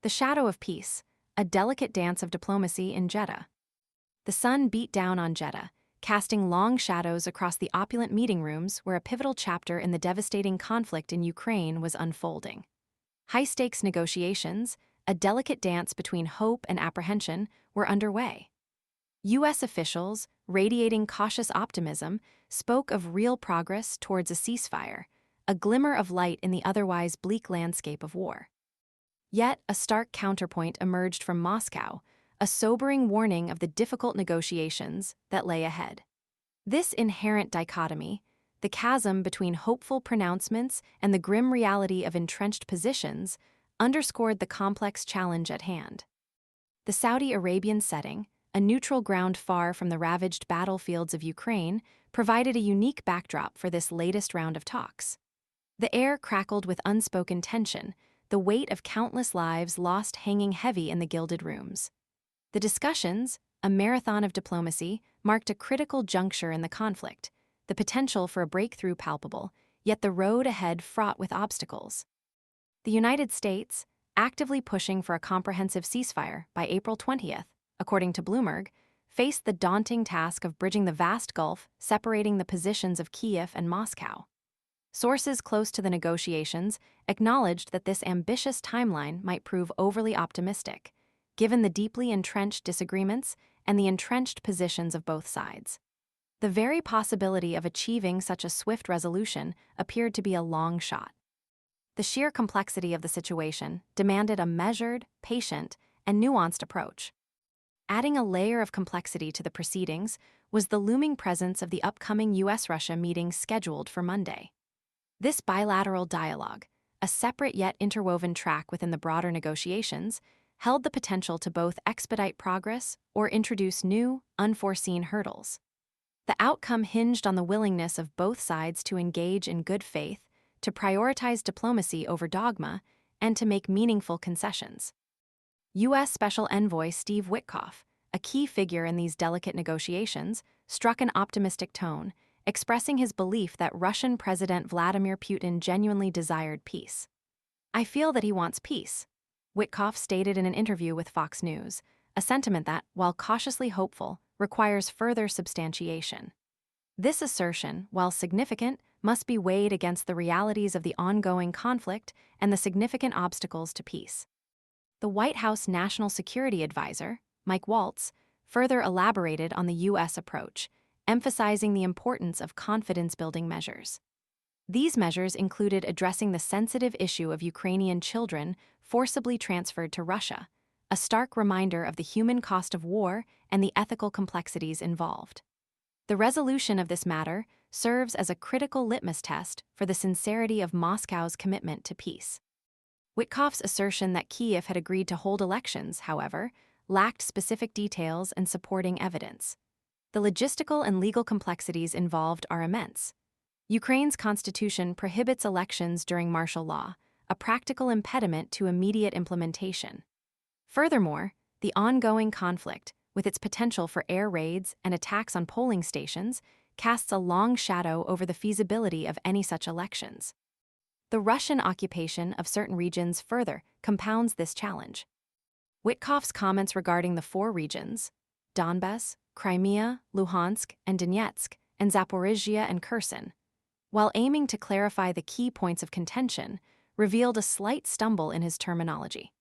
The shadow of peace, a delicate dance of diplomacy in Jeddah. The sun beat down on Jeddah, casting long shadows across the opulent meeting rooms where a pivotal chapter in the devastating conflict in Ukraine was unfolding. High-stakes negotiations, a delicate dance between hope and apprehension, were underway. U.S. officials, radiating cautious optimism, spoke of real progress towards a ceasefire, a glimmer of light in the otherwise bleak landscape of war. Yet, a stark counterpoint emerged from Moscow, a sobering warning of the difficult negotiations that lay ahead. This inherent dichotomy, the chasm between hopeful pronouncements and the grim reality of entrenched positions, underscored the complex challenge at hand. The Saudi Arabian setting, a neutral ground far from the ravaged battlefields of Ukraine, provided a unique backdrop for this latest round of talks. The air crackled with unspoken tension, the weight of countless lives lost hanging heavy in the gilded rooms. The discussions, a marathon of diplomacy, marked a critical juncture in the conflict, the potential for a breakthrough palpable, yet the road ahead fraught with obstacles. The United States, actively pushing for a comprehensive ceasefire by April 20th, according to Bloomberg, faced the daunting task of bridging the vast gulf separating the positions of Kyiv and Moscow. Sources close to the negotiations acknowledged that this ambitious timeline might prove overly optimistic, given the deeply entrenched disagreements and the entrenched positions of both sides. The very possibility of achieving such a swift resolution appeared to be a long shot. The sheer complexity of the situation demanded a measured, patient, and nuanced approach. Adding a layer of complexity to the proceedings was the looming presence of the upcoming U.S.-Russia meeting scheduled for Monday. This bilateral dialogue, a separate yet interwoven track within the broader negotiations, held the potential to both expedite progress or introduce new, unforeseen hurdles. The outcome hinged on the willingness of both sides to engage in good faith, to prioritize diplomacy over dogma, and to make meaningful concessions. U.S. Special Envoy Steve Witkoff, a key figure in these delicate negotiations, struck an optimistic tone, expressing his belief that Russian President Vladimir Putin genuinely desired peace. "I feel that he wants peace," Witkoff stated in an interview with Fox News, a sentiment that, while cautiously hopeful, requires further substantiation. This assertion, while significant, must be weighed against the realities of the ongoing conflict and the significant obstacles to peace. The White House National Security Advisor, Mike Waltz, further elaborated on the U.S. approach, emphasizing the importance of confidence-building measures. These measures included addressing the sensitive issue of Ukrainian children forcibly transferred to Russia, a stark reminder of the human cost of war and the ethical complexities involved. The resolution of this matter serves as a critical litmus test for the sincerity of Moscow's commitment to peace. Witkoff's assertion that Kyiv had agreed to hold elections, however, lacked specific details and supporting evidence. The logistical and legal complexities involved are immense. Ukraine's constitution prohibits elections during martial law, a practical impediment to immediate implementation. Furthermore, the ongoing conflict, with its potential for air raids and attacks on polling stations, casts a long shadow over the feasibility of any such elections. The Russian occupation of certain regions further compounds this challenge. Witkoff's comments regarding the four regions, Donbas, Crimea, Luhansk, and Donetsk, and Zaporizhzhia and Kherson, while aiming to clarify the key points of contention, revealed a slight stumble in his terminology.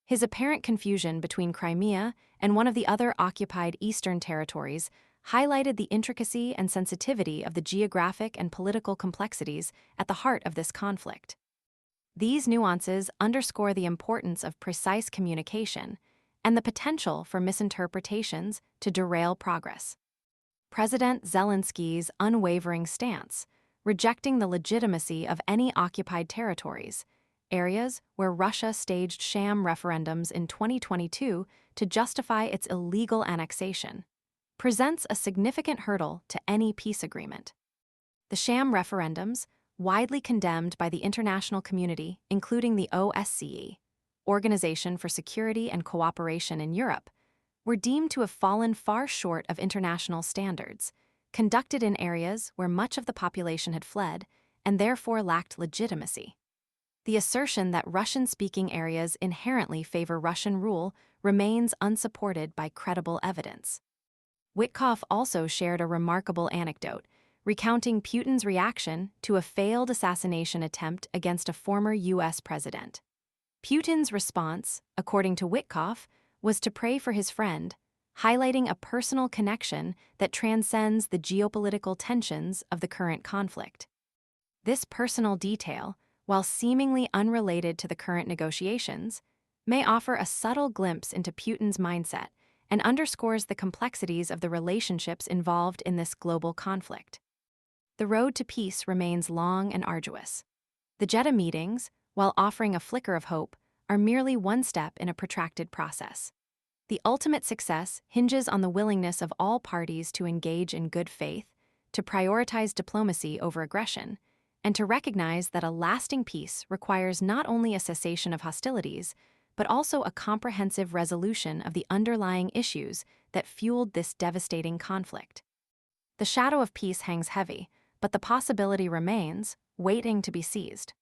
His apparent confusion between Crimea and one of the other occupied eastern territories highlighted the intricacy and sensitivity of the geographic and political complexities at the heart of this conflict. These nuances underscore the importance of precise communication and the potential for misinterpretations to derail progress. President Zelenskyy's unwavering stance, rejecting the legitimacy of any occupied territories, areas where Russia staged sham referendums in 2022 to justify its illegal annexation, presents a significant hurdle to any peace agreement. The sham referendums, widely condemned by the international community, including the OSCE, Organization for Security and Cooperation in Europe, were deemed to have fallen far short of international standards, conducted in areas where much of the population had fled and therefore lacked legitimacy. The assertion that Russian-speaking areas inherently favor Russian rule remains unsupported by credible evidence. Witkoff also shared a remarkable anecdote, recounting Putin's reaction to a failed assassination attempt against a former U.S. president. Putin's response, according to Witkoff, was to pray for his friend, highlighting a personal connection that transcends the geopolitical tensions of the current conflict. This personal detail, while seemingly unrelated to the current negotiations, may offer a subtle glimpse into Putin's mindset and underscores the complexities of the relationships involved in this global conflict. The road to peace remains long and arduous. The Jeddah meetings, while offering a flicker of hope, are merely one step in a protracted process. The ultimate success hinges on the willingness of all parties to engage in good faith, to prioritize diplomacy over aggression, and to recognize that a lasting peace requires not only a cessation of hostilities, but also a comprehensive resolution of the underlying issues that fueled this devastating conflict. The shadow of peace hangs heavy, but the possibility remains, waiting to be seized.